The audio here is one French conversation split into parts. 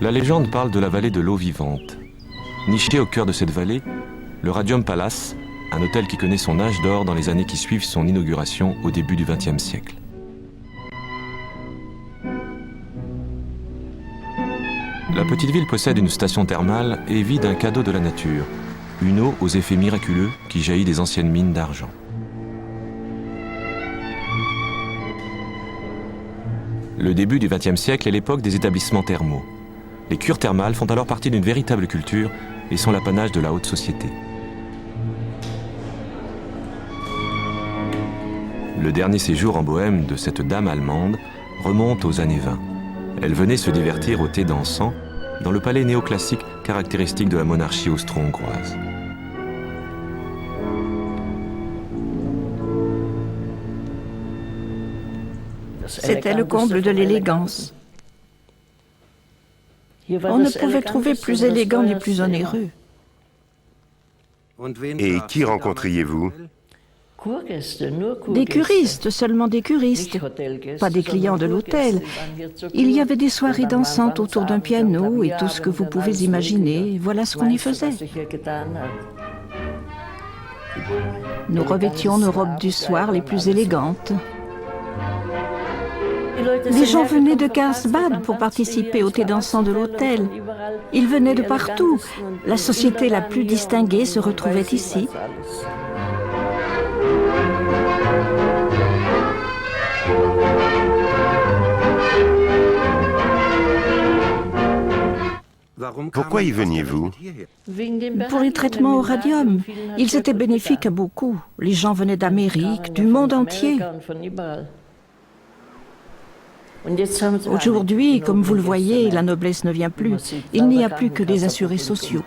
La légende parle de la vallée de l'eau vivante. Niché au cœur de cette vallée, le Radium Palace, un hôtel qui connaît son âge d'or dans les années qui suivent son inauguration au début du XXe siècle. La petite ville possède une station thermale et vit d'un cadeau de la nature, une eau aux effets miraculeux qui jaillit des anciennes mines d'argent. Le début du XXe siècle est l'époque des établissements thermaux. Les cures thermales font alors partie d'une véritable culture et sont l'apanage de la haute société. Le dernier séjour en Bohême de cette dame allemande remonte aux années 20. Elle venait se divertir au thé dansant dans le palais néoclassique caractéristique de la monarchie austro-hongroise. C'était le comble de l'élégance. On ne pouvait trouver plus élégant ni plus onéreux. Et qui rencontriez-vous? Des curistes, seulement des curistes, pas des clients de l'hôtel. Il y avait des soirées dansantes autour d'un piano et tout ce que vous pouvez imaginer. Voilà ce qu'on y faisait. Nous revêtions nos robes du soir les plus élégantes. Des gens venaient de Karlsbad pour participer au thé dansant de l'hôtel. Ils venaient de partout. La société la plus distinguée se retrouvait ici. Pourquoi y veniez-vous? Pour les traitements au radium. Ils étaient bénéfiques à beaucoup. Les gens venaient d'Amérique, du monde entier. Aujourd'hui, comme vous le voyez, la noblesse ne vient plus. Il n'y a plus que des assurés sociaux.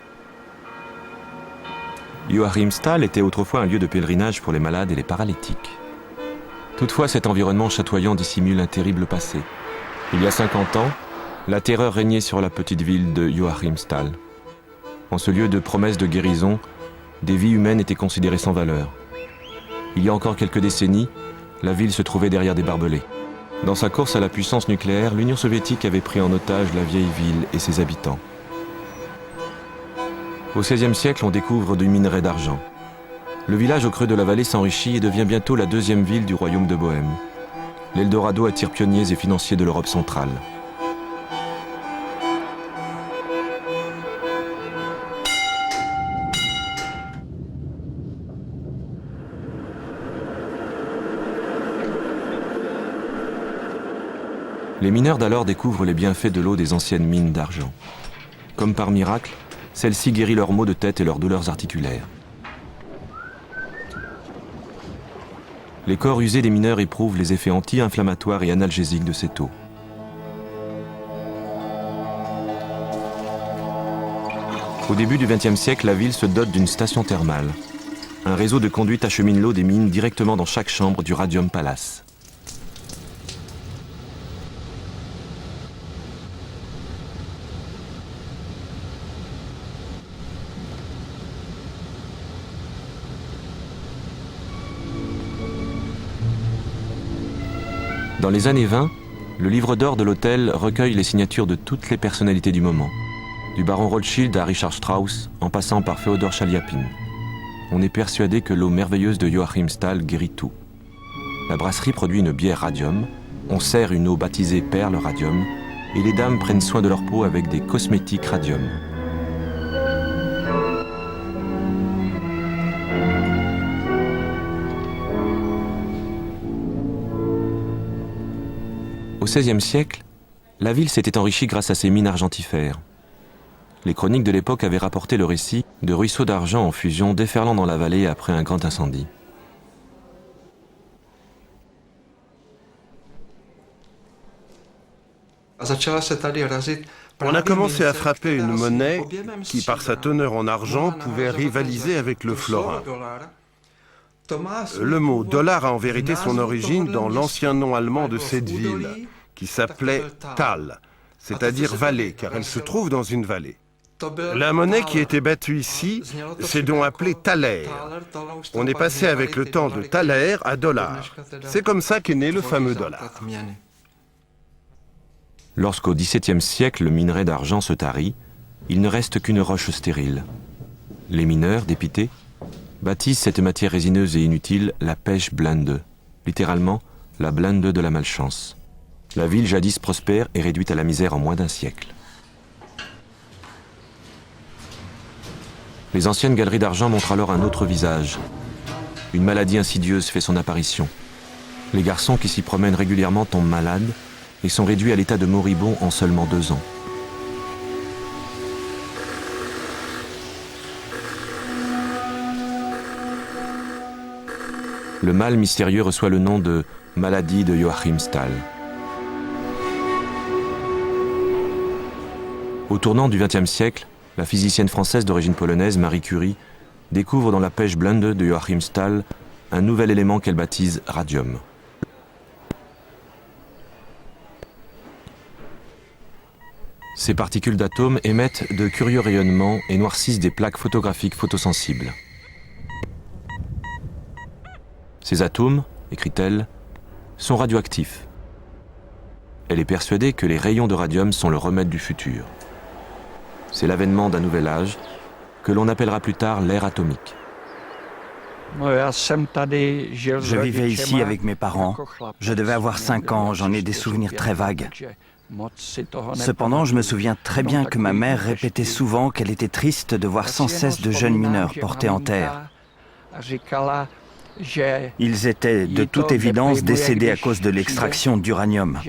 Joachimsthal était autrefois un lieu de pèlerinage pour les malades et les paralytiques. Toutefois, cet environnement chatoyant dissimule un terrible passé. Il y a 50 ans, la terreur régnait sur la petite ville de Joachimsthal. En ce lieu de promesses de guérison, des vies humaines étaient considérées sans valeur. Il y a encore quelques décennies, la ville se trouvait derrière des barbelés. Dans sa course à la puissance nucléaire, l'Union soviétique avait pris en otage la vieille ville et ses habitants. Au XVIe siècle, on découvre du minerai d'argent. Le village au creux de la vallée s'enrichit et devient bientôt la deuxième ville du royaume de Bohême. L'Eldorado attire pionniers et financiers de l'Europe centrale. Les mineurs d'alors découvrent les bienfaits de l'eau des anciennes mines d'argent. Comme par miracle, celle-ci guérit leurs maux de tête et leurs douleurs articulaires. Les corps usés des mineurs éprouvent les effets anti-inflammatoires et analgésiques de cette eau. Au début du XXe siècle, la ville se dote d'une station thermale. Un réseau de conduites achemine l'eau des mines directement dans chaque chambre du Radium Palace. Dans les années 20, le livre d'or de l'hôtel recueille les signatures de toutes les personnalités du moment, du baron Rothschild à Richard Strauss, en passant par Féodor Chaliapin. On est persuadé que l'eau merveilleuse de Joachimsthal guérit tout. La brasserie produit une bière radium, on sert une eau baptisée perle radium, et les dames prennent soin de leur peau avec des cosmétiques radium. Au XVIe siècle, la ville s'était enrichie grâce à ses mines argentifères. Les chroniques de l'époque avaient rapporté le récit de ruisseaux d'argent en fusion déferlant dans la vallée après un grand incendie. On a commencé à frapper une monnaie qui, par sa teneur en argent, pouvait rivaliser avec le florin. Le mot dollar a en vérité son origine dans l'ancien nom allemand de cette ville, qui s'appelait Tal, c'est-à-dire vallée, car elle se trouve dans une vallée. La monnaie qui a été battue ici, c'est donc appelée thaler. On est passé avec le temps de thaler à dollar. C'est comme ça qu'est né le fameux dollar. Lorsqu'au XVIIe siècle le minerai d'argent se tarit, il ne reste qu'une roche stérile. Les mineurs, dépités, baptisent cette matière résineuse et inutile la pêche blinde, littéralement la blinde de la malchance. La ville jadis prospère est réduite à la misère en moins d'un siècle. Les anciennes galeries d'argent montrent alors un autre visage. Une maladie insidieuse fait son apparition. Les garçons qui s'y promènent régulièrement tombent malades et sont réduits à l'état de moribonds en seulement 2 ans. Le mal mystérieux reçoit le nom de maladie de Joachim Stahl. Au tournant du XXe siècle, la physicienne française d'origine polonaise, Marie Curie, découvre dans la pêche blinde de Joachim Stahl un nouvel élément qu'elle baptise radium. Ces particules d'atomes émettent de curieux rayonnements et noircissent des plaques photographiques photosensibles. Ces atomes, écrit-elle, sont radioactifs. Elle est persuadée que les rayons de radium sont le remède du futur. C'est l'avènement d'un nouvel âge que l'on appellera plus tard l'ère atomique. Je vivais ici avec mes parents. Je devais avoir 5 ans, j'en ai des souvenirs très vagues. Cependant, je me souviens très bien que ma mère répétait souvent qu'elle était triste de voir sans cesse de jeunes mineurs portés en terre. Ils étaient de toute évidence décédés à cause de l'extraction d'uranium.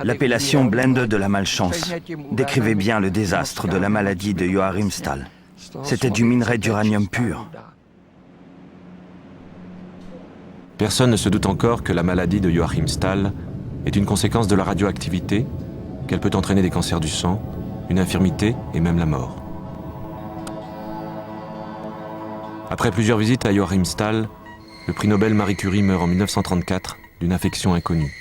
L'appellation blinde de la malchance décrivait bien le désastre de la maladie de Joachim Stahl. C'était du minerai d'uranium pur. Personne ne se doute encore que la maladie de Joachim Stahl est une conséquence de la radioactivité, qu'elle peut entraîner des cancers du sang, une infirmité et même la mort. Après plusieurs visites à Joachim Stahl, le prix Nobel Marie Curie meurt en 1934 d'une infection inconnue.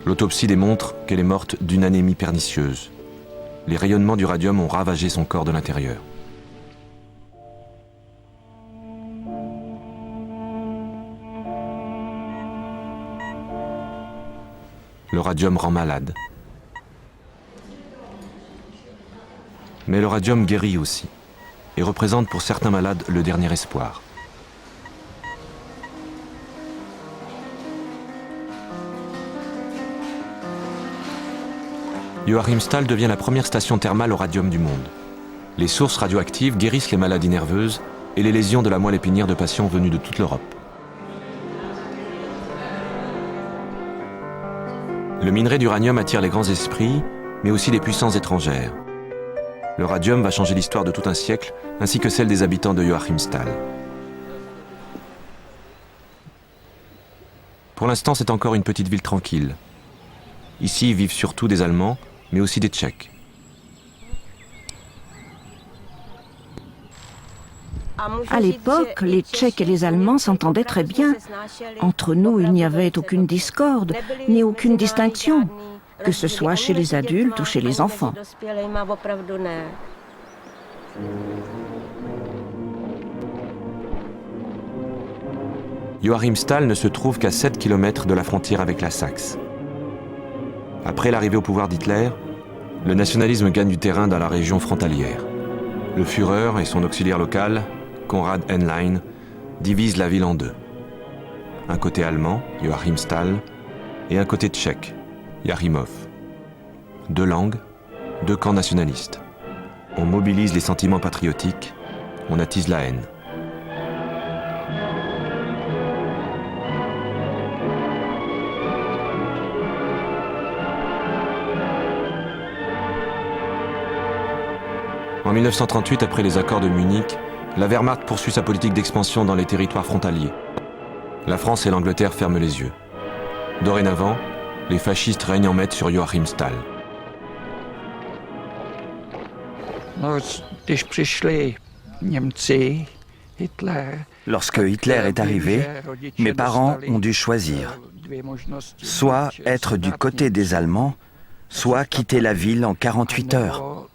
L'autopsie démontre qu'elle est morte d'une anémie pernicieuse. Les rayonnements du radium ont ravagé son corps de l'intérieur. Le radium rend malade. Mais le radium guérit aussi et représente pour certains malades le dernier espoir. Joachim Stahl devient la première station thermale au radium du monde. Les sources radioactives guérissent les maladies nerveuses et les lésions de la moelle épinière de patients venus de toute l'Europe. Le minerai d'uranium attire les grands esprits, mais aussi les puissances étrangères. Le radium va changer l'histoire de tout un siècle, ainsi que celle des habitants de Joachim Stahl. Pour l'instant, c'est encore une petite ville tranquille. Ici vivent surtout des Allemands, mais aussi des Tchèques. À l'époque, les Tchèques et les Allemands s'entendaient très bien. Entre nous, il n'y avait aucune discorde, ni aucune distinction, que ce soit chez les adultes ou chez les enfants. Joachim Stahl ne se trouve qu'à 7 km de la frontière avec la Saxe. Après l'arrivée au pouvoir d'Hitler, le nationalisme gagne du terrain dans la région frontalière. Le Führer et son auxiliaire local, Konrad Henlein, divisent la ville en deux. Un côté allemand, Joachim Stahl, et un côté tchèque, Jáchymov. 2 langues, 2 camps nationalistes. On mobilise les sentiments patriotiques, on attise la haine. En 1938, après les accords de Munich, la Wehrmacht poursuit sa politique d'expansion dans les territoires frontaliers. La France et l'Angleterre ferment les yeux. Dorénavant, les fascistes règnent en maître sur Joachim Stahl. Lorsque Hitler est arrivé, mes parents ont dû choisir. Soit être du côté des Allemands, soit quitter la ville en 48 heures.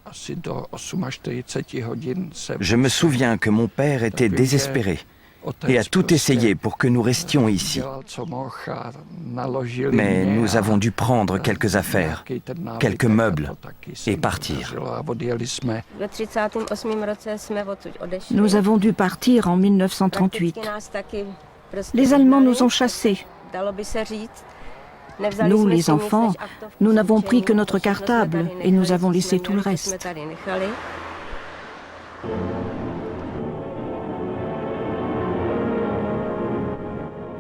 Je me souviens que mon père était désespéré et a tout essayé pour que nous restions ici. Mais nous avons dû prendre quelques affaires, quelques meubles et partir. Nous avons dû partir en 1938. Les Allemands nous ont chassés. Nous, les enfants, nous n'avons pris que notre cartable et nous avons laissé tout le reste.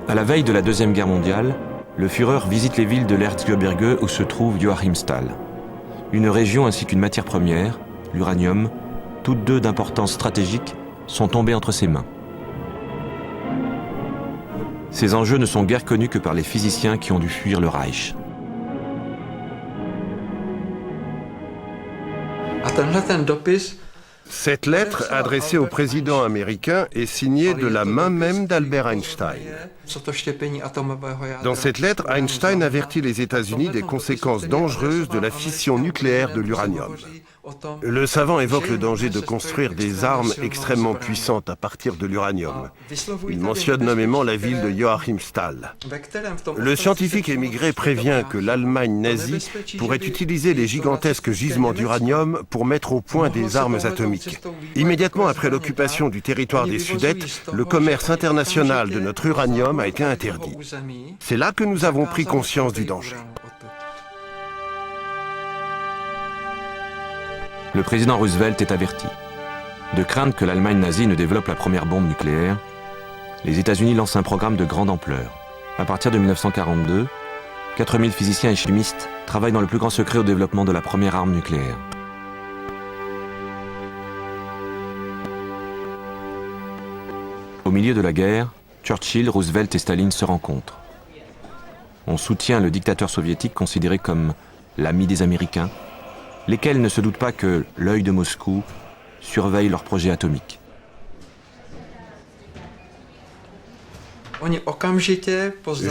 À la veille de la Deuxième Guerre mondiale, le Führer visite les villes de l'Erzgebirge où se trouve Joachimsthal. Une région ainsi qu'une matière première, l'uranium, toutes deux d'importance stratégique, sont tombées entre ses mains. Ces enjeux ne sont guère connus que par les physiciens qui ont dû fuir le Reich. Cette lettre, adressée au président américain, est signée de la main même d'Albert Einstein. Dans cette lettre, Einstein avertit les États-Unis des conséquences dangereuses de la fission nucléaire de l'uranium. Le savant évoque le danger de construire des armes extrêmement puissantes à partir de l'uranium. Il mentionne nommément la ville de Joachimsthal. Le scientifique émigré prévient que l'Allemagne nazie pourrait utiliser les gigantesques gisements d'uranium pour mettre au point des armes atomiques. Immédiatement après l'occupation du territoire des Sudètes, le commerce international de notre uranium a été interdit. C'est là que nous avons pris conscience du danger. Le président Roosevelt est averti. De crainte que l'Allemagne nazie ne développe la première bombe nucléaire, les États-Unis lancent un programme de grande ampleur. À partir de 1942, 4000 physiciens et chimistes travaillent dans le plus grand secret au développement de la première arme nucléaire. Au milieu de la guerre, Churchill, Roosevelt et Staline se rencontrent. On soutient le dictateur soviétique considéré comme l'ami des Américains, lesquels ne se doutent pas que l'œil de Moscou surveille leur projet atomique.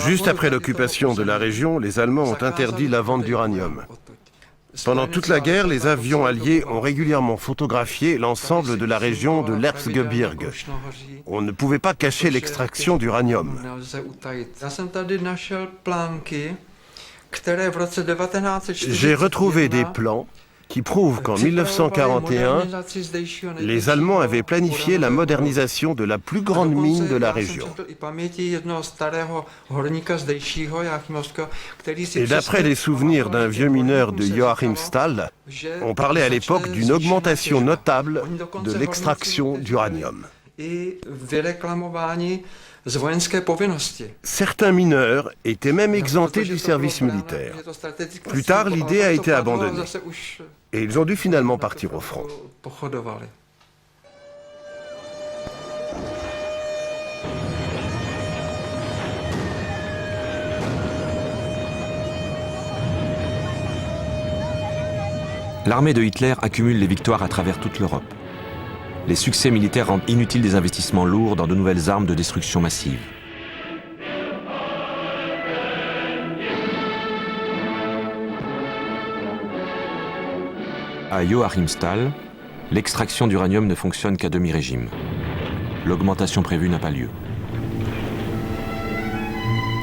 Juste après l'occupation de la région, les Allemands ont interdit la vente d'uranium. Pendant toute la guerre, les avions alliés ont régulièrement photographié l'ensemble de la région de l'Erzgebirge. On ne pouvait pas cacher l'extraction d'uranium. J'ai retrouvé des plans qui prouvent qu'en 1941, les Allemands avaient planifié la modernisation de la plus grande mine de la région. Et d'après les souvenirs d'un vieux mineur de Joachimsthal, on parlait à l'époque d'une augmentation notable de l'extraction d'uranium. Certains mineurs étaient même exemptés du service militaire. Plus tard, l'idée a été abandonnée. Et ils ont dû finalement partir au front. L'armée de Hitler accumule les victoires à travers toute l'Europe. Les succès militaires rendent inutiles des investissements lourds dans de nouvelles armes de destruction massive. À Joachimsthal, l'extraction d'uranium ne fonctionne qu'à demi-régime. L'augmentation prévue n'a pas lieu.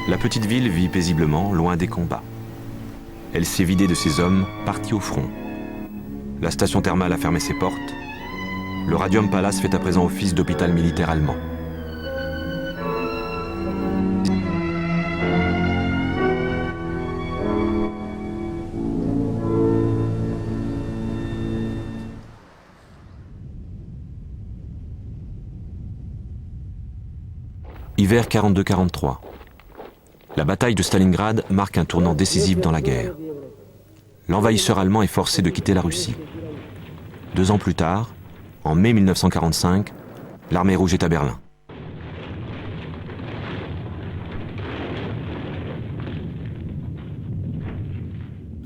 La petite ville vit paisiblement, loin des combats. Elle s'est vidée de ses hommes, partis au front. La station thermale a fermé ses portes. Le Radium Palace fait à présent office d'hôpital militaire allemand. Hiver 42-43. La bataille de Stalingrad marque un tournant décisif dans la guerre. L'envahisseur allemand est forcé de quitter la Russie. 2 ans plus tard, en mai 1945, l'armée rouge est à Berlin.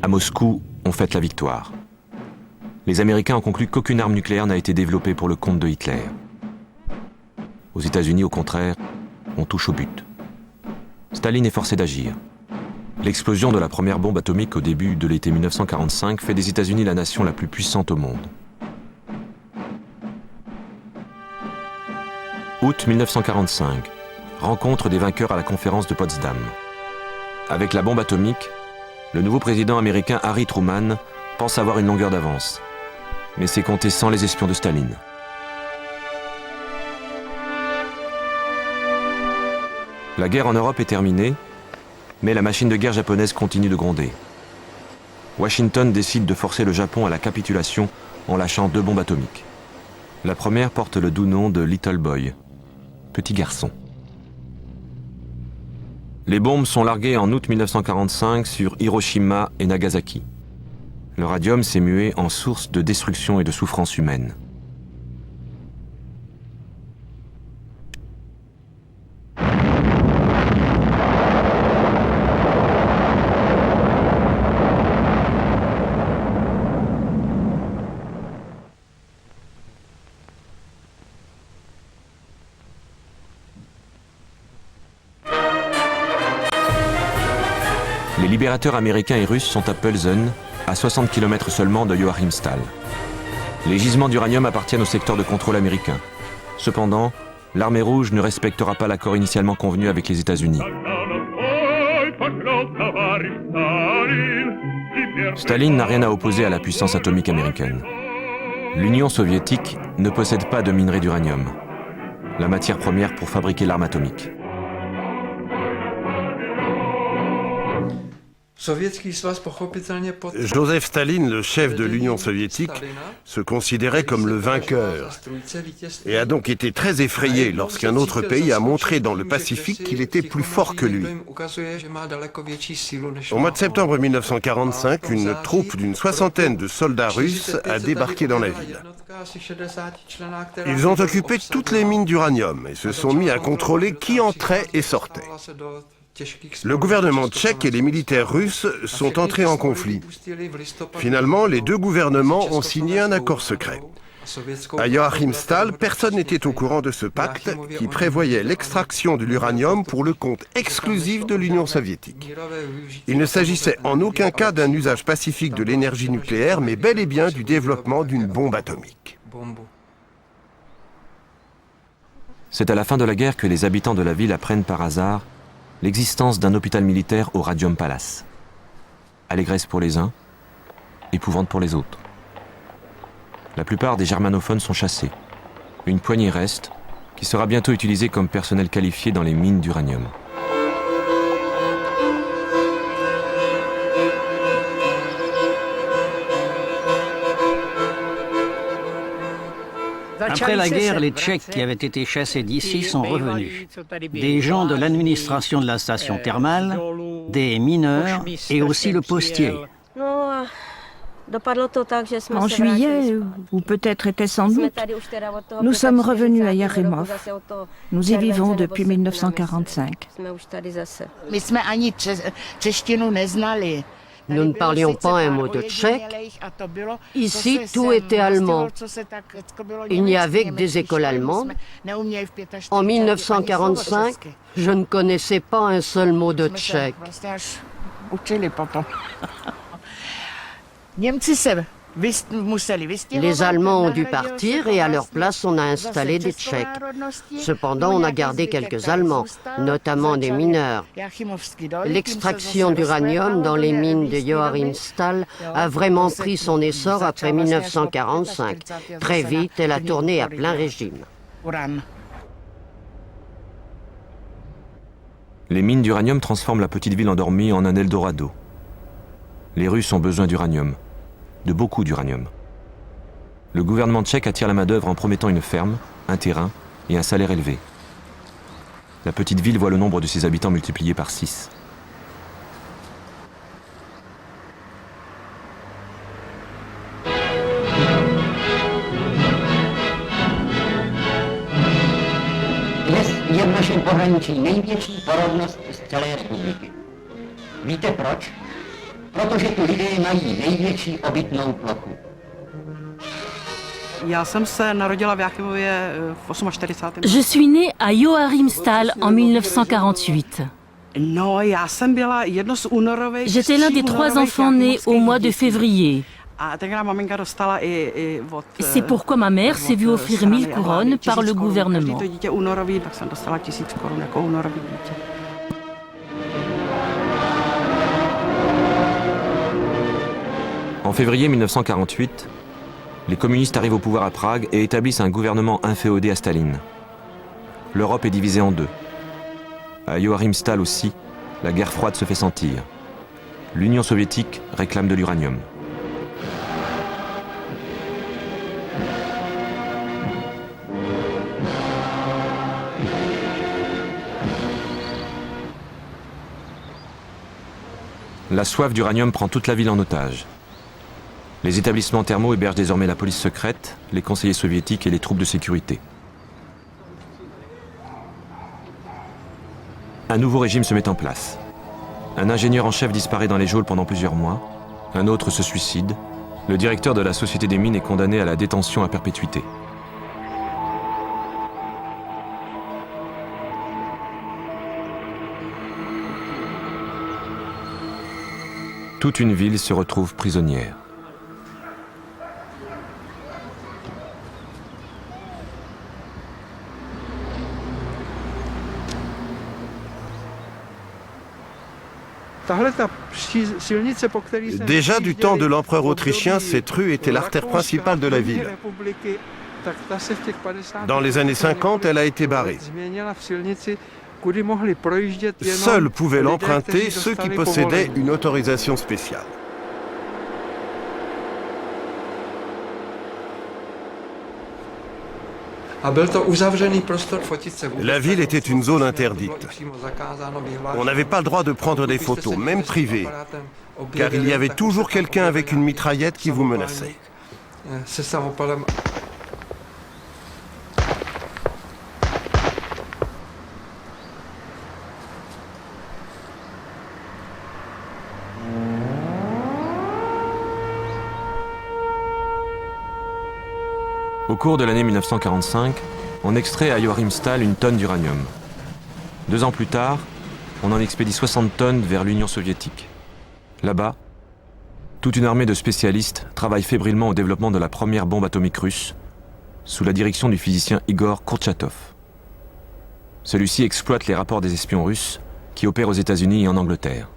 À Moscou, on fête la victoire. Les Américains ont conclu qu'aucune arme nucléaire n'a été développée pour le compte de Hitler. Aux États-Unis, au contraire, on touche au but. Staline est forcé d'agir. L'explosion de la première bombe atomique au début de l'été 1945 fait des États-Unis la nation la plus puissante au monde. Août 1945. Rencontre des vainqueurs à la conférence de Potsdam. Avec la bombe atomique, le nouveau président américain Harry Truman pense avoir une longueur d'avance. Mais c'est compté sans les espions de Staline. La guerre en Europe est terminée, mais la machine de guerre japonaise continue de gronder. Washington décide de forcer le Japon à la capitulation en lâchant 2 bombes atomiques. La première porte le doux nom de Little Boy, petit garçon. Les bombes sont larguées en août 1945 sur Hiroshima et Nagasaki. Le radium s'est mué en source de destruction et de souffrance humaine. Les libérateurs américains et russes sont à Plzeň, à 60 km seulement de Joachimsthal. Les gisements d'uranium appartiennent au secteur de contrôle américain. Cependant, l'armée rouge ne respectera pas l'accord initialement convenu avec les États-Unis. Staline n'a rien à opposer à la puissance atomique américaine. L'Union soviétique ne possède pas de minerai d'uranium, la matière première pour fabriquer l'arme atomique. Joseph Staline, le chef de l'Union soviétique, se considérait comme le vainqueur et a donc été très effrayé lorsqu'un autre pays a montré dans le Pacifique qu'il était plus fort que lui. Au mois de septembre 1945, une troupe d'une 60aine de soldats russes a débarqué dans la ville. Ils ont occupé toutes les mines d'uranium et se sont mis à contrôler qui entrait et sortait. Le gouvernement tchèque et les militaires russes sont entrés en conflit. Finalement, les 2 gouvernements ont signé un accord secret. À Joachimsthal, personne n'était au courant de ce pacte qui prévoyait l'extraction de l'uranium pour le compte exclusif de l'Union soviétique. Il ne s'agissait en aucun cas d'un usage pacifique de l'énergie nucléaire, mais bel et bien du développement d'une bombe atomique. C'est à la fin de la guerre que les habitants de la ville apprennent par hasard l'existence d'un hôpital militaire au Radium Palace. Allégresse pour les uns, épouvante pour les autres. La plupart des germanophones sont chassés. Une poignée reste, qui sera bientôt utilisée comme personnel qualifié dans les mines d'uranium. Après la guerre, les Tchèques qui avaient été chassés d'ici sont revenus. Des gens de l'administration de la station thermale, des mineurs et aussi le postier. En juillet, ou peut-être était-ce en août, nous sommes revenus à Jaremov. Nous y vivons depuis 1945. Nous ne parlions pas un mot de tchèque. Ici, tout était allemand. Il n'y avait que des écoles allemandes. En 1945, je ne connaissais pas un seul mot de tchèque. Les Allemands ont dû partir et à leur place, on a installé des Tchèques. Cependant, on a gardé quelques Allemands, notamment des mineurs. L'extraction d'uranium dans les mines de Joachimsthal a vraiment pris son essor après 1945. Très vite, elle a tourné à plein régime. Les mines d'uranium transforment la petite ville endormie en un Eldorado. Les Russes ont besoin d'uranium, de beaucoup d'uranium. Le gouvernement tchèque attire la main-d'œuvre en promettant une ferme, un terrain et un salaire élevé. La petite ville voit le nombre de ses habitants multiplié par 6. Je v našem pohraničí největší porodnost z celé republiky. Víte proč? Protože tu lidé mají největší obytnou plochu. Je suis née à Joachimsthal en 1948. J'étais l'un des 3 enfants nés au mois de février. C'est pourquoi ma mère s'est vue offrir 1000 couronnes par le gouvernement. En février 1948, les communistes arrivent au pouvoir à Prague et établissent un gouvernement inféodé à Staline. L'Europe est divisée en deux. À Joachimsthal aussi, la guerre froide se fait sentir. L'Union soviétique réclame de l'uranium. La soif d'uranium prend toute la ville en otage. Les établissements thermaux hébergent désormais la police secrète, les conseillers soviétiques et les troupes de sécurité. Un nouveau régime se met en place. Un ingénieur en chef disparaît dans les geôles pendant plusieurs mois. Un autre se suicide. Le directeur de la Société des mines est condamné à la détention à perpétuité. Toute une ville se retrouve prisonnière. Déjà du temps de l'empereur autrichien, cette rue était l'artère principale de la ville. Dans les années 50, elle a été barrée. Seuls pouvaient l'emprunter ceux qui possédaient une autorisation spéciale. La ville était une zone interdite. On n'avait pas le droit de prendre des photos, même privées, car il y avait toujours quelqu'un avec une mitraillette qui vous menaçait. Au cours de l'année 1945, on extrait à Joachimsthal 1 tonne d'uranium. 2 ans plus tard, on en expédie 60 tonnes vers l'Union soviétique. Là-bas, toute une armée de spécialistes travaille fébrilement au développement de la première bombe atomique russe, sous la direction du physicien Igor Kurchatov. Celui-ci exploite les rapports des espions russes qui opèrent aux États-Unis et en Angleterre.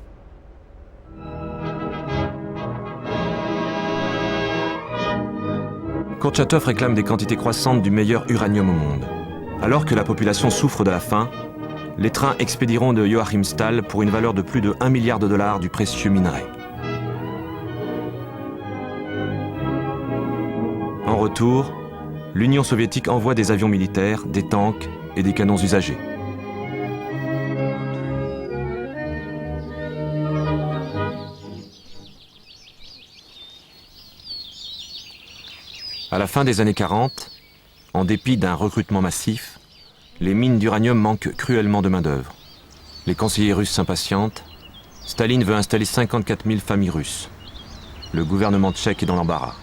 Kurchatov réclame des quantités croissantes du meilleur uranium au monde. Alors que la population souffre de la faim, les trains expédieront de Joachimsthal pour une valeur de plus de 1 milliard de dollars du précieux minerai. En retour, l'Union soviétique envoie des avions militaires, des tanks et des canons usagés. À la fin des années 40, en dépit d'un recrutement massif, les mines d'uranium manquent cruellement de main-d'œuvre. Les conseillers russes s'impatientent. Staline veut installer 54 000 familles russes. Le gouvernement tchèque est dans l'embarras.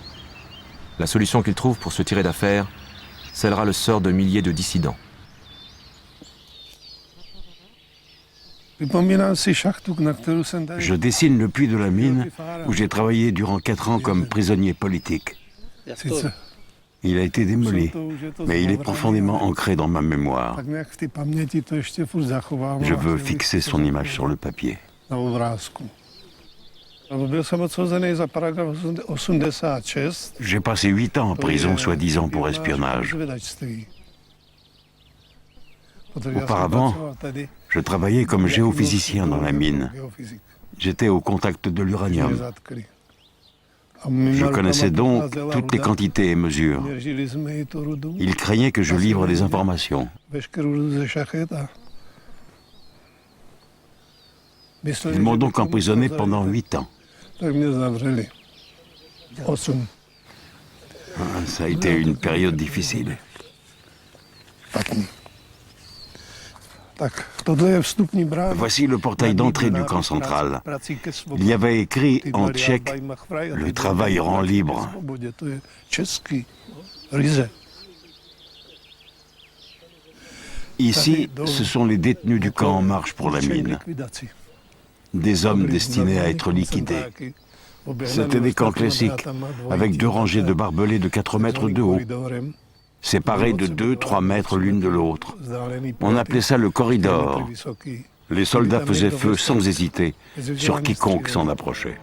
La solution qu'il trouve pour se tirer d'affaire scellera le sort de milliers de dissidents. Je dessine le puits de la mine où j'ai travaillé durant 4 ans comme prisonnier politique. Il a été démoli, mais il est profondément ancré dans ma mémoire. Je veux fixer son image sur le papier. J'ai passé 8 ans en prison, soi-disant pour espionnage. Auparavant, je travaillais comme géophysicien dans la mine. J'étais au contact de l'uranium. Je connaissais donc toutes les quantités et mesures. Ils craignaient que je livre des informations. Ils m'ont donc emprisonné pendant 8 ans. Ça a été une période difficile. Voici le portail d'entrée du camp central. Il y avait écrit en tchèque « Le travail rend libre ». Ici, ce sont les détenus du camp En Marche pour la mine. Des hommes destinés à être liquidés. C'était des camps classiques, avec 2 rangées de barbelés de 4 mètres de haut, séparés de 2-3 mètres l'une de l'autre. On appelait ça le corridor. Les soldats faisaient feu sans hésiter sur quiconque s'en approchait.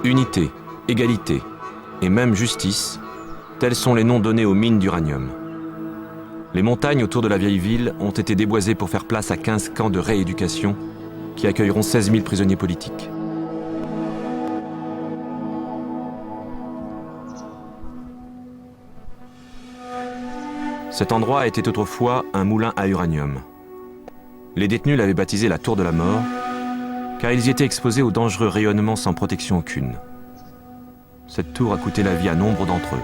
Unité, égalité et même justice, tels sont les noms donnés aux mines d'uranium. Les montagnes autour de la vieille ville ont été déboisées pour faire place à 15 camps de rééducation qui accueilleront 16 000 prisonniers politiques. Cet endroit était autrefois un moulin à uranium. Les détenus l'avaient baptisé la Tour de la Mort, car ils y étaient exposés aux dangereux rayonnements sans protection aucune. Cette tour a coûté la vie à nombre d'entre eux.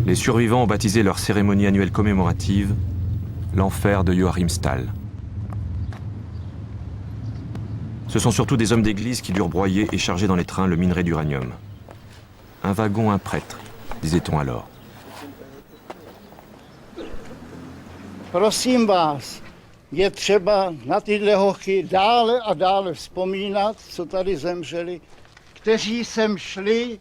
Les survivants ont baptisé leur cérémonie annuelle commémorative l'enfer de Joachimsthal. Ce sont surtout des hommes d'église qui durent broyer et charger dans les trains le minerai d'uranium. Un wagon, un prêtre, disait-on alors. Prosím vás, je třeba na tyhle hochy dále a dále vzpomínat, co tady zemřeli, kteří sem šli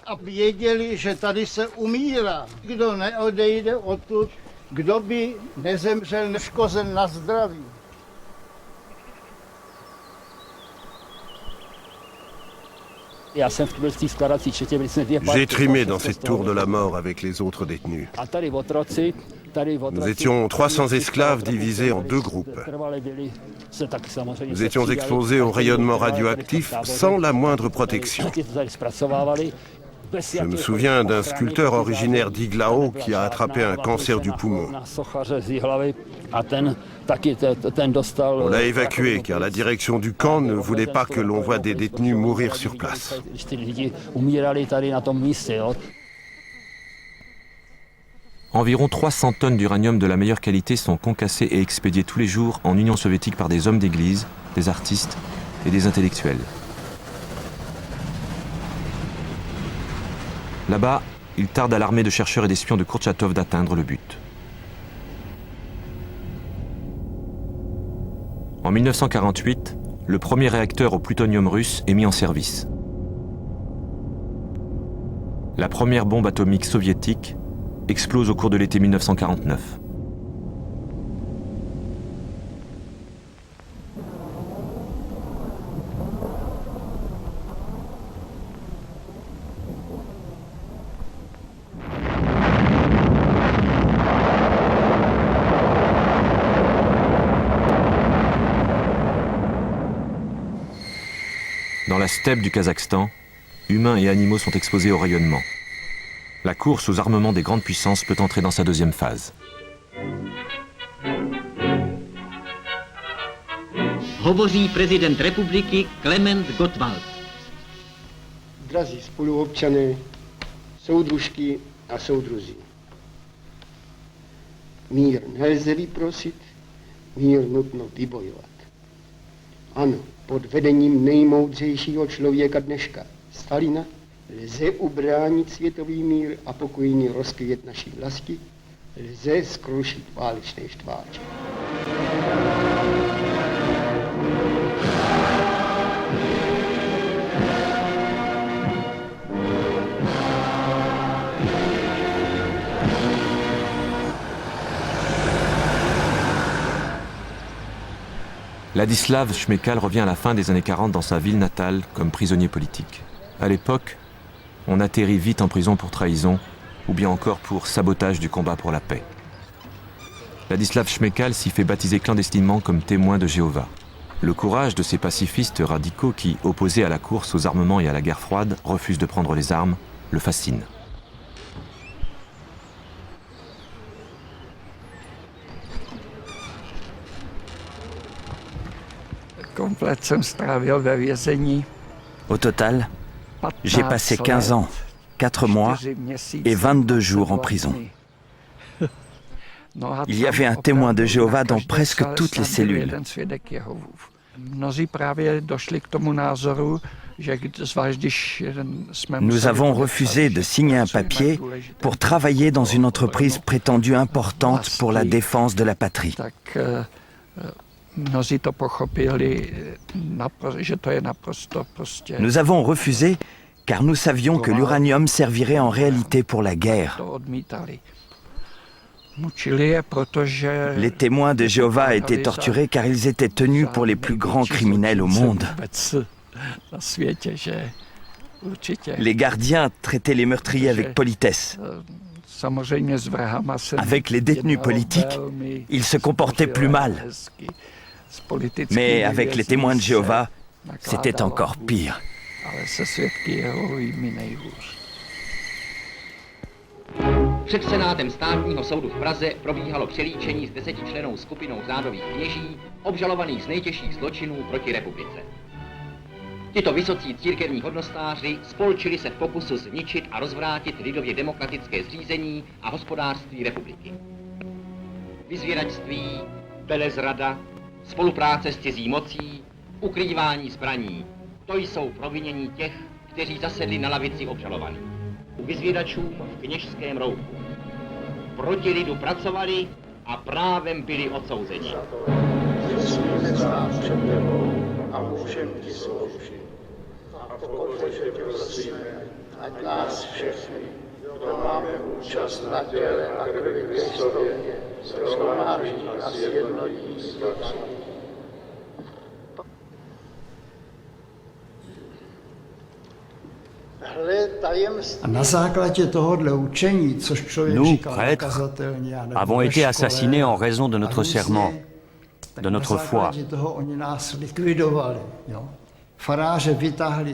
a věděli, že tady se umírá. Kdo neodejde odtud, kdo by nezemřel neškozen na zdraví. J'ai trimé dans cette tour de la mort avec les autres détenus. Nous étions 300 esclaves divisés en 2 groupes. Nous étions exposés au rayonnement radioactif sans la moindre protection. Je me souviens d'un sculpteur originaire d'Iglao qui a attrapé un cancer du poumon. On l'a évacué car la direction du camp ne voulait pas que l'on voie des détenus mourir sur place. Environ 300 tonnes d'uranium de la meilleure qualité sont concassées et expédiées tous les jours en Union soviétique par des hommes d'église, des artistes et des intellectuels. Là-bas, il tarde à l'armée de chercheurs et d'espions de Kourtchatov d'atteindre le but. En 1948, le premier réacteur au plutonium russe est mis en service. La première bombe atomique soviétique explose au cours de l'été 1949. Dans la steppe du Kazakhstan, humains et animaux sont exposés au rayonnement. La course aux armements des grandes puissances peut entrer dans sa deuxième phase. Hovoří prezident republiky Klement Gottwald. Drazí spoluobčané, soudružky a soudruzi. Mír nelze vyprosit, mír nutno vybojovat. Ano, pod vedením nejmoudřejšího člověka dneška, Stalina, lze ubránit světový mír a pokojný rozkvět naší vlasti, lze skrušit válečné štváče. Ladislav Šmekal revient à la fin des années 40 dans sa ville natale comme prisonnier politique. À l'époque, on atterrit vite en prison pour trahison ou bien encore pour sabotage du combat pour la paix. Ladislav Šmekal s'y fait baptiser clandestinement comme témoin de Jéhovah. Le courage de ces pacifistes radicaux qui, opposés à la course aux armements et à la guerre froide, refusent de prendre les armes, le fascine. Au total, j'ai passé 15 ans 4 mois et 22 jours en prison. Il y avait un témoin de Jéhovah dans presque toutes les cellules. Nous avons refusé de signer un papier pour travailler dans une entreprise prétendue importante pour la défense de la patrie. Nous avons refusé car nous savions que l'uranium servirait en réalité pour la guerre. Les témoins de Jéhovah étaient torturés car ils étaient tenus pour les plus grands criminels au monde. Les gardiens traitaient les meurtriers avec politesse. Avec les détenus politiques, ils se comportaient plus mal. Mais avec les témoins de Jéhovah, c'était encore pire. Před Senátem státního soudu v Praze probíhalo přelíčení s 10člennou skupinou řádových kněží obžalovaných z nejtěžších zločinů proti republice. Tito vysocí církevní hodnostáři spolčili se v pokusu zničit a rozvrátit lidově demokratické zřízení a hospodářství republiky. Vyzvědačství, velezrada, spolupráce s cizí mocí, ukrývání zbraní, to jsou provinění těch, kteří zasedli na lavici obžalovaných. U vyzvědačů v kněžském rouchu. Proti lidu pracovali a právem byli odsouzeni. A můžeme ti sloužit. A pokud tě prosíme, ať nás všechny, kdo máme účast na těle a krvi Kristově, shromáždí a sjednotí s Otcem. Nous, prêtres, avons été assassinés en raison de notre serment, de notre foi.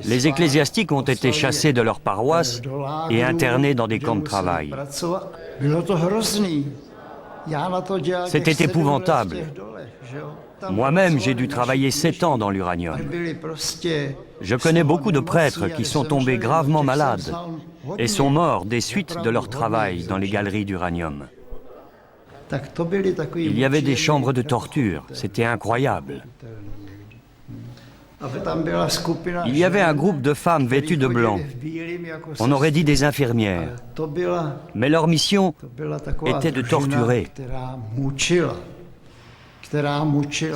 Les ecclésiastiques ont été chassés de leur paroisse et internés dans des camps de travail. C'était épouvantable. Moi-même, j'ai dû travailler 7 ans dans l'uranium. Je connais beaucoup de prêtres qui sont tombés gravement malades et sont morts des suites de leur travail dans les galeries d'uranium. Il y avait des chambres de torture, c'était incroyable. Il y avait un groupe de femmes vêtues de blanc. On aurait dit des infirmières. Mais leur mission était de torturer.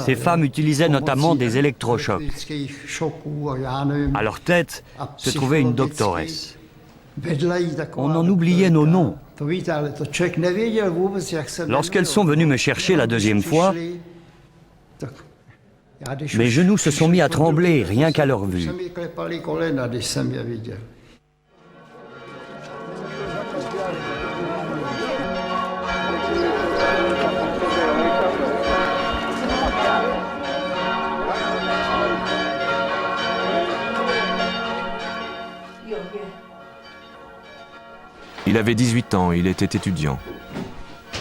Ces femmes utilisaient notamment des électrochocs. À leur tête se trouvait une doctoresse. On en oubliait nos noms. Lorsqu'elles sont venues me chercher la deuxième fois, mes genoux se sont mis à trembler rien qu'à leur vue. Il avait 18 ans, il était étudiant.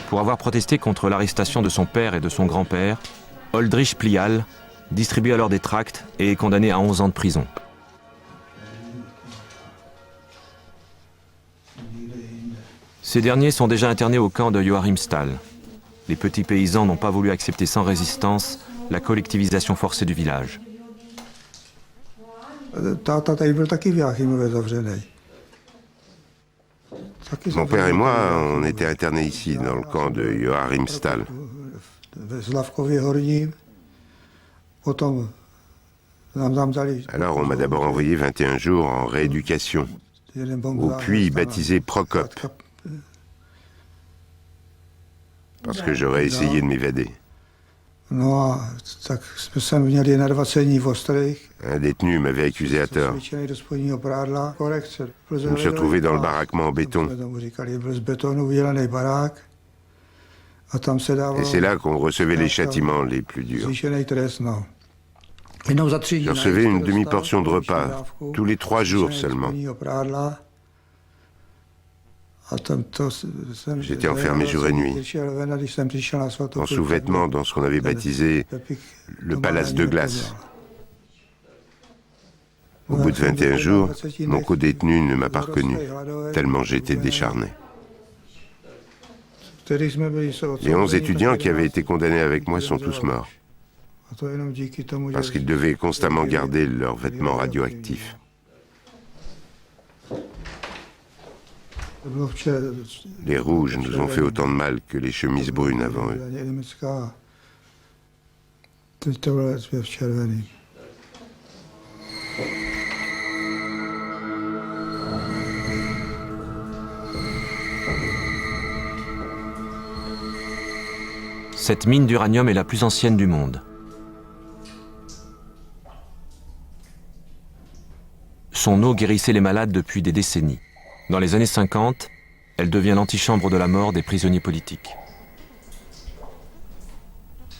Pour avoir protesté contre l'arrestation de son père et de son grand-père, Oldrich Plial distribue alors des tracts et est condamné à 11 ans de prison. Ces derniers sont déjà internés au camp de Joachimsthal. Les petits paysans n'ont pas voulu accepter sans résistance la collectivisation forcée du village. Mon père et moi, on était internés ici, dans le camp de Joachimsthal. Alors on m'a d'abord envoyé 21 jours en rééducation, au puits baptisé Prokop, parce que j'aurais essayé de m'évader. Un détenu m'avait accusé à tort. Je me suis retrouvé dans le baraquement en béton. Et c'est là qu'on recevait les châtiments les plus durs. Je recevais une demi-portion de repas, tous les 3 jours seulement. J'étais enfermé jour et nuit, en sous-vêtements dans ce qu'on avait baptisé le palace de glace. Au bout de 21 jours, mon co-détenu ne m'a pas reconnu, tellement j'étais décharné. Les 11 étudiants qui avaient été condamnés avec moi sont tous morts, parce qu'ils devaient constamment garder leurs vêtements radioactifs. Les rouges nous ont fait autant de mal que les chemises brunes avant eux. Cette mine d'uranium est la plus ancienne du monde. Son eau guérissait les malades depuis des décennies. Dans les années 50, elle devient l'antichambre de la mort des prisonniers politiques.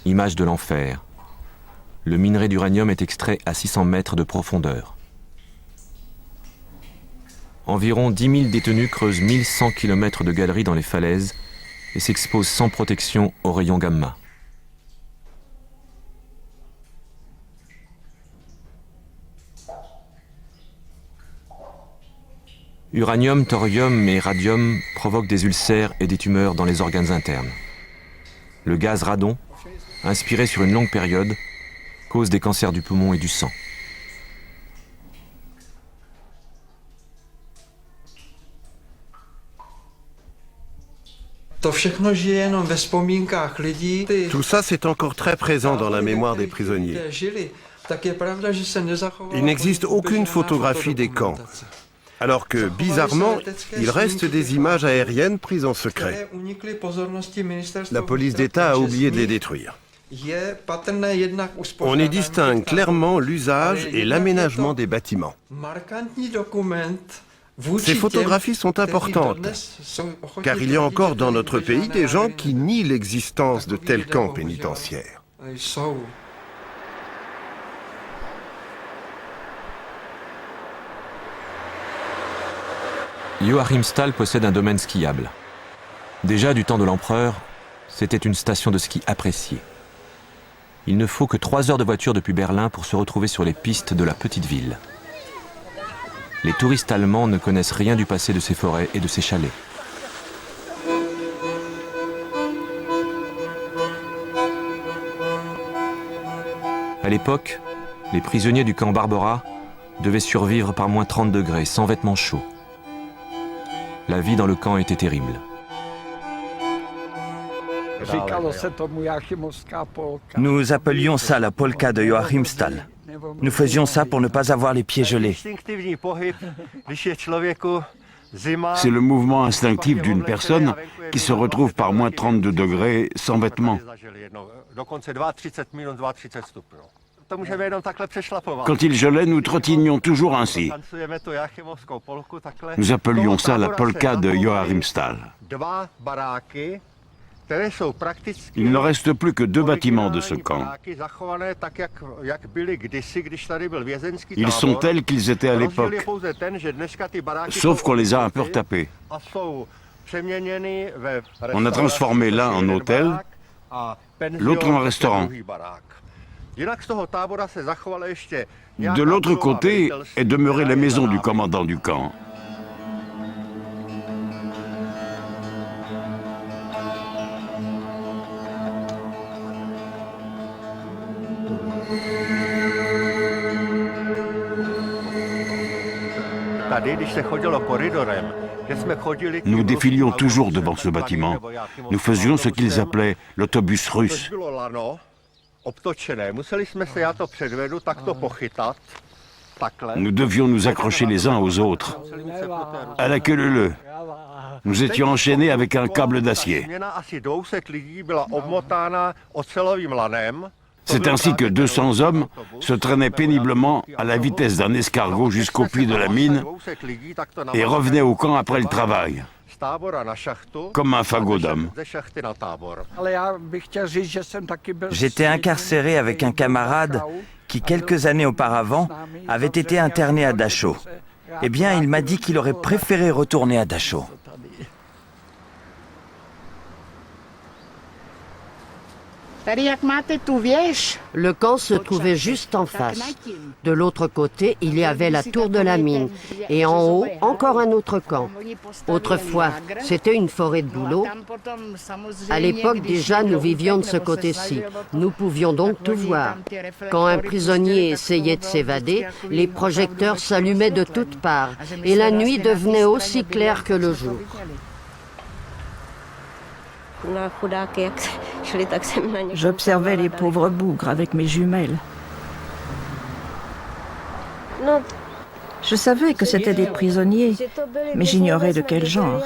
Image de l'enfer. Le minerai d'uranium est extrait à 600 mètres de profondeur. Environ 10 000 détenus creusent 1100 km de galeries dans les falaises et s'exposent sans protection aux rayons gamma. Uranium, thorium et radium provoquent des ulcères et des tumeurs dans les organes internes. Le gaz radon, inspiré sur une longue période, cause des cancers du poumon et du sang. Tout ça, c'est encore très présent dans la mémoire des prisonniers. Il n'existe aucune photographie des camps, alors que, bizarrement, il reste des images aériennes prises en secret. La police d'État a oublié de les détruire. On y distingue clairement l'usage et l'aménagement des bâtiments. Ces photographies sont importantes, car il y a encore dans notre pays des gens qui nient l'existence de tels camps pénitentiaires. Joachimsthal possède un domaine skiable. Déjà du temps de l'empereur, c'était une station de ski appréciée. Il ne faut que 3 heures de voiture depuis Berlin pour se retrouver sur les pistes de la petite ville. Les touristes allemands ne connaissent rien du passé de ces forêts et de ces chalets. À l'époque, les prisonniers du camp Barbara devaient survivre par moins 30 degrés, sans vêtements chauds. La vie dans le camp était terrible. Nous appelions ça la polka de Joachimsthal. Nous faisions ça pour ne pas avoir les pieds gelés. C'est le mouvement instinctif d'une personne qui se retrouve par moins 32 degrés sans vêtements. Quand il gelait, nous trottinions toujours ainsi. Nous appelions ça la polka de Joachimsthal. Il ne reste plus que 2 bâtiments de ce camp. Ils sont tels qu'ils étaient à l'époque, sauf qu'on les a un peu retapés. On a transformé l'un en hôtel, l'autre en restaurant. De l'autre côté est demeurée la maison du commandant du camp. Nous défilions toujours devant ce bâtiment. Nous faisions ce qu'ils appelaient l'autobus russe. Nous devions nous accrocher les uns aux autres, à la queue leu-leu. Nous étions enchaînés avec un câble d'acier. C'est ainsi que 200 hommes se traînaient péniblement à la vitesse d'un escargot jusqu'au puits de la mine et revenaient au camp après le travail, comme un fagot d'hommes. J'étais incarcéré avec un camarade qui, quelques années auparavant, avait été interné à Dachau. Eh bien, il m'a dit qu'il aurait préféré retourner à Dachau. Le camp se trouvait juste en face. De l'autre côté, il y avait la tour de la mine. Et en haut, encore un autre camp. Autrefois, c'était une forêt de bouleaux. À l'époque, déjà, nous vivions de ce côté-ci. Nous pouvions donc tout voir. Quand un prisonnier essayait de s'évader, les projecteurs s'allumaient de toutes parts. Et la nuit devenait aussi claire que le jour. J'observais les pauvres bougres avec mes jumelles. Je savais que c'étaient des prisonniers, mais j'ignorais de quel genre.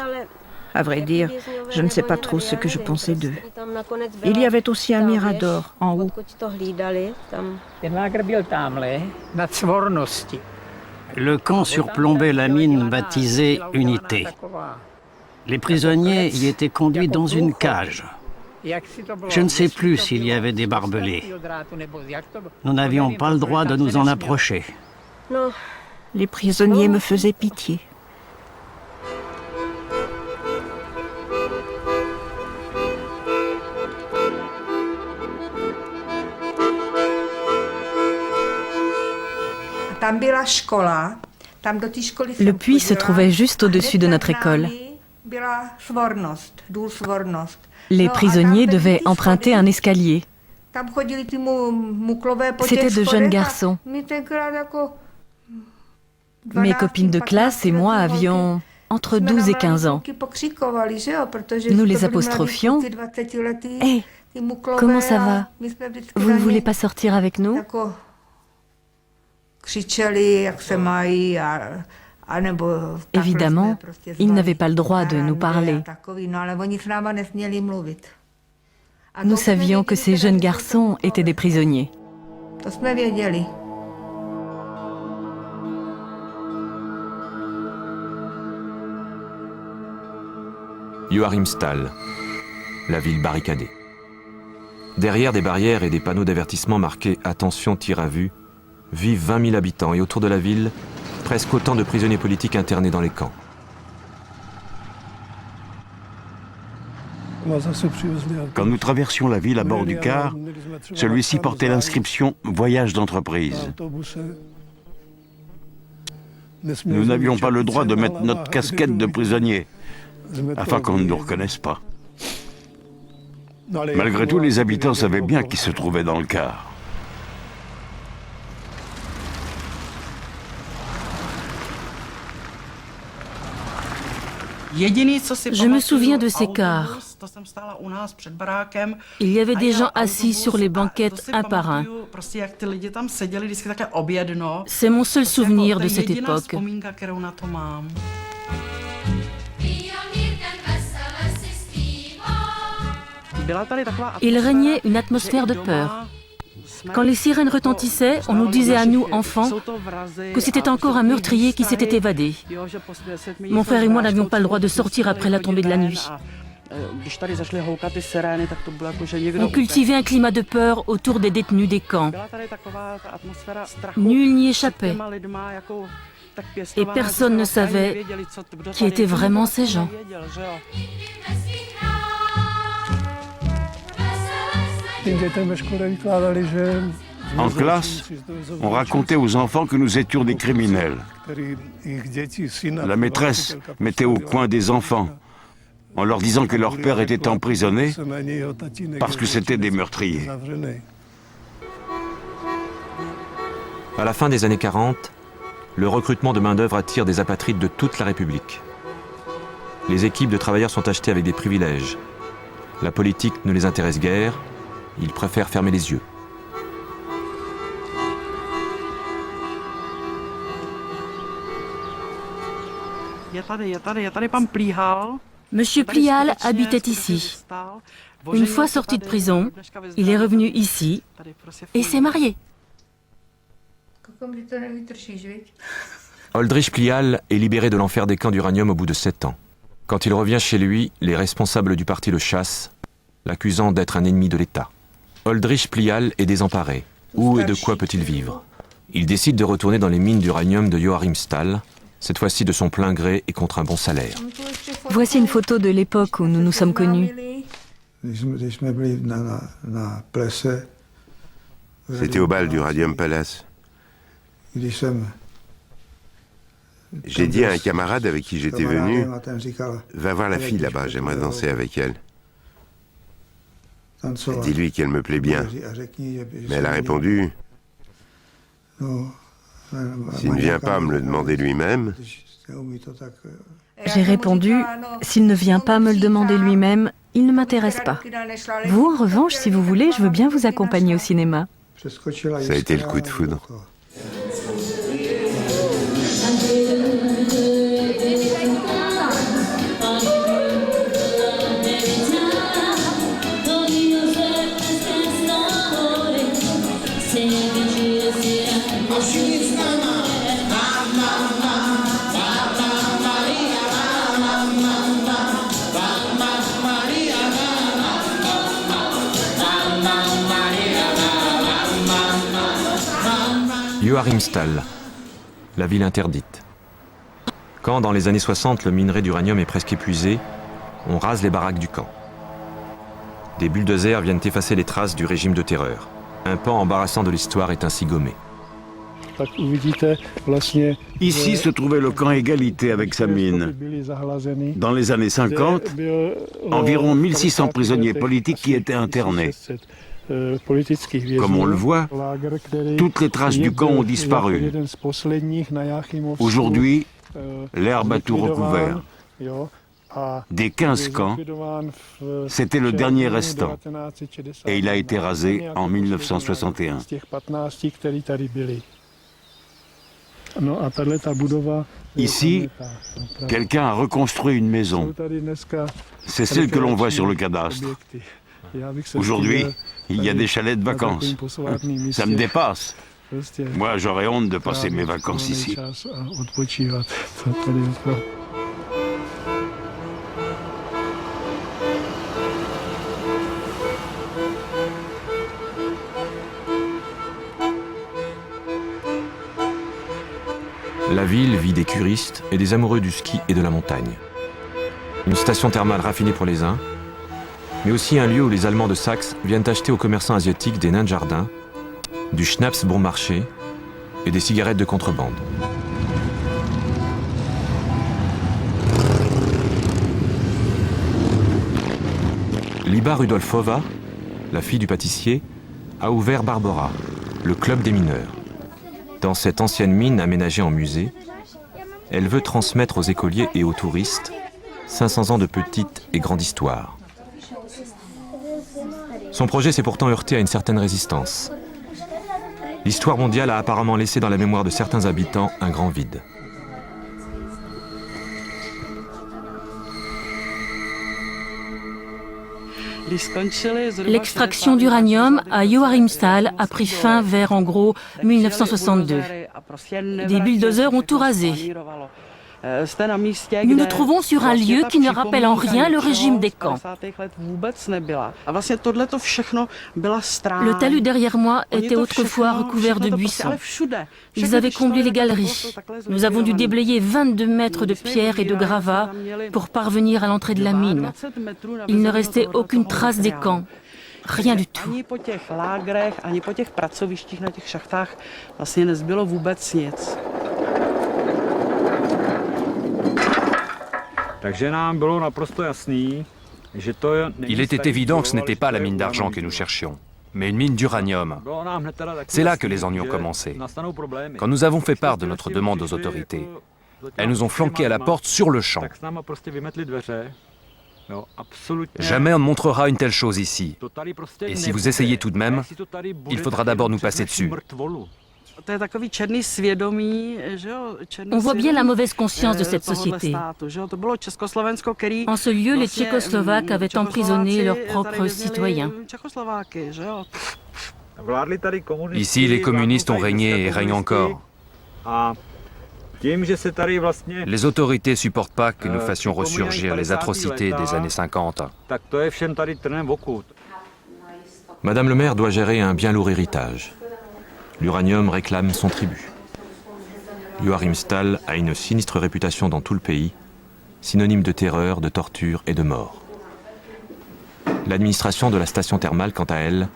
À vrai dire, je ne sais pas trop ce que je pensais d'eux. Il y avait aussi un mirador en haut. Le camp surplombait la mine baptisée Unité. Les prisonniers y étaient conduits dans une cage. Je ne sais plus s'il y avait des barbelés. Nous n'avions pas le droit de nous en approcher. Les prisonniers me faisaient pitié. Le puits se trouvait juste au-dessus de notre école. Les prisonniers devaient emprunter un escalier. C'étaient de jeunes garçons. Mes copines de classe et moi avions entre 12 et 15 ans. Nous les apostrophions. « Hé, comment ça va? Vous ne voulez pas sortir avec nous ?» Évidemment, ils n'avaient pas le droit de nous parler. Nous savions que ces jeunes garçons étaient des prisonniers. Joachimsthal, la ville barricadée. Derrière des barrières et des panneaux d'avertissement marqués « Attention, tir à vue », vivent 20 000 habitants et autour de la ville, presque autant de prisonniers politiques internés dans les camps. Quand nous traversions la ville à bord du car, celui-ci portait l'inscription « Voyage d'entreprise ». Nous n'avions pas le droit de mettre notre casquette de prisonnier, afin qu'on ne nous reconnaisse pas. Malgré tout, les habitants savaient bien qui se trouvait dans le car. Je me souviens de ces cars. Il y avait des gens assis sur les banquettes un par un. C'est mon seul souvenir de cette époque. Il régnait une atmosphère de peur. Quand les sirènes retentissaient, on nous disait à nous, enfants, que c'était encore un meurtrier qui s'était évadé. Mon frère et moi n'avions pas le droit de sortir après la tombée de la nuit. On cultivait un climat de peur autour des détenus des camps. Nul n'y échappait. Et personne ne savait qui étaient vraiment ces gens. En classe, on racontait aux enfants que nous étions des criminels. La maîtresse mettait au coin des enfants, en leur disant que leur père était emprisonné parce que c'étaient des meurtriers. À la fin des années 40, le recrutement de main-d'œuvre attire des apatrides de toute la République. Les équipes de travailleurs sont achetées avec des privilèges. La politique ne les intéresse guère. Ils préfèrent fermer les yeux. Monsieur Plial habitait ici. Une fois sorti de prison, il est revenu ici et s'est marié. Oldrich Plial est libéré de l'enfer des camps d'uranium au bout de 7 ans. Quand il revient chez lui, les responsables du parti le chassent, l'accusant d'être un ennemi de l'État. Oldrich Plial est désemparé. Où et de quoi peut-il vivre? Il décide de retourner dans les mines d'uranium de Joachimsthal, cette fois-ci de son plein gré et contre un bon salaire. Voici une photo de l'époque où nous nous sommes connus. C'était au bal du Radium Palace. J'ai dit à un camarade avec qui j'étais venu, « Va voir la fille là-bas, j'aimerais danser avec elle. » Dis-lui qu'elle me plaît bien. Mais elle a répondu, « S'il ne vient pas me le demander lui-même... » J'ai répondu, s'il ne vient pas me le demander lui-même, il ne m'intéresse pas. Vous, en revanche, si vous voulez, je veux bien vous accompagner au cinéma. Ça a été le coup de foudre. Joachimsthal, la ville interdite. Quand, dans les années 60, le minerai d'uranium est presque épuisé, on rase les baraques du camp. Des bulldozers viennent effacer les traces du régime de terreur. Un pan embarrassant de l'histoire est ainsi gommé. Ici se trouvait le camp Égalité avec sa mine. Dans les années 50, environ 1600 prisonniers politiques qui étaient internés. Comme on le voit, toutes les traces du camp ont disparu. Aujourd'hui, l'herbe a tout recouvert. Des 15 camps, c'était le dernier restant, et il a été rasé en 1961. Ici, quelqu'un a reconstruit une maison. C'est celle que l'on voit sur le cadastre. Aujourd'hui, il y a des chalets de vacances. Ça me dépasse. Moi, j'aurais honte de passer mes vacances ici. La ville vit des curistes et des amoureux du ski et de la montagne. Une station thermale raffinée pour les uns, mais aussi un lieu où les Allemands de Saxe viennent acheter aux commerçants asiatiques des nains de jardin, du schnapps bon marché et des cigarettes de contrebande. Liba Rudolfova, la fille du pâtissier, a ouvert Barbora, le club des mineurs. Dans cette ancienne mine aménagée en musée, elle veut transmettre aux écoliers et aux touristes 500 ans de petite et grande histoire. Son projet s'est pourtant heurté à une certaine résistance. L'histoire mondiale a apparemment laissé dans la mémoire de certains habitants un grand vide. L'extraction d'uranium à Joachimsthal a pris fin vers en gros 1962. Des bulldozers ont tout rasé. Nous nous trouvons sur un lieu qui ne rappelle en rien le régime des camps. Le talus derrière moi était autrefois recouvert de buissons. Ils avaient comblé les galeries. Nous avons dû déblayer 22 mètres de pierres et de gravats pour parvenir à l'entrée de la mine. Il ne restait aucune trace des camps. Rien du tout. Il était évident que ce n'était pas la mine d'argent que nous cherchions, mais une mine d'uranium. C'est là que les ennuis ont commencé. Quand nous avons fait part de notre demande aux autorités, elles nous ont flanqués à la porte sur le champ. Jamais on ne montrera une telle chose ici. Et si vous essayez tout de même, il faudra d'abord nous passer dessus. On voit bien la mauvaise conscience de cette société. En ce lieu, les Tchécoslovaques avaient emprisonné leurs propres citoyens. Ici, les communistes ont régné et règnent encore. Les autorités ne supportent pas que nous fassions ressurgir les atrocités des années 50. Madame le maire doit gérer un bien lourd héritage. L'uranium réclame son tribut. Joachimsthal a une sinistre réputation dans tout le pays, synonyme de terreur, de torture et de mort. L'administration de la station thermale, quant à elle,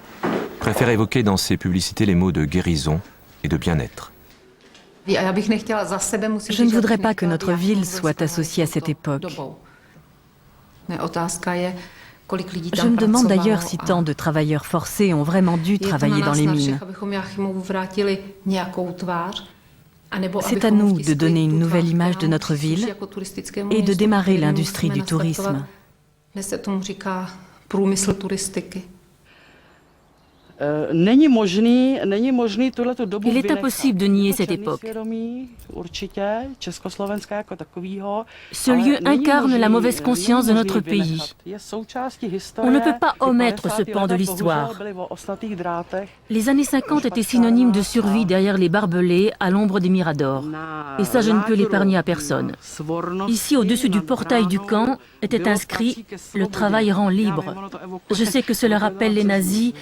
préfère évoquer dans ses publicités les mots de guérison et de bien-être. Je ne voudrais pas que notre ville soit associée à cette époque. Je me demande d'ailleurs si tant de travailleurs forcés ont vraiment dû travailler dans les mines. C'est à nous de donner une nouvelle image de notre ville et de démarrer l'industrie du tourisme. Il est impossible de nier cette époque. Ce lieu incarne la mauvaise conscience de notre pays. On ne peut pas omettre ce pan de l'histoire. Les années 50 étaient synonymes de survie derrière les barbelés à l'ombre des miradors. Et ça, je ne peux l'épargner à personne. Ici, au-dessus du portail du camp, était inscrit « Le travail rend libre ». Je sais que cela rappelle les nazis,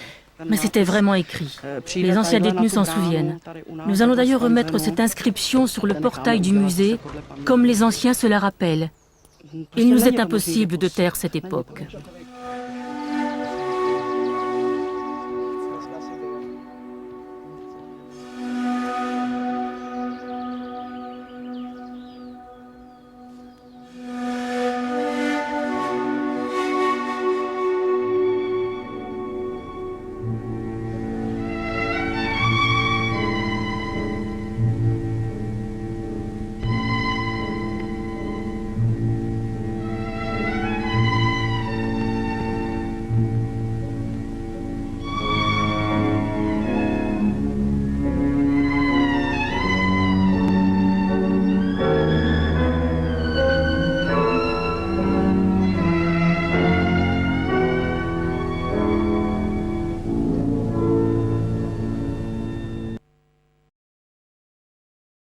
mais c'était vraiment écrit. Les anciens détenus s'en souviennent. Nous allons d'ailleurs remettre cette inscription sur le portail du musée, comme les anciens se la rappellent. Il nous est impossible de taire cette époque.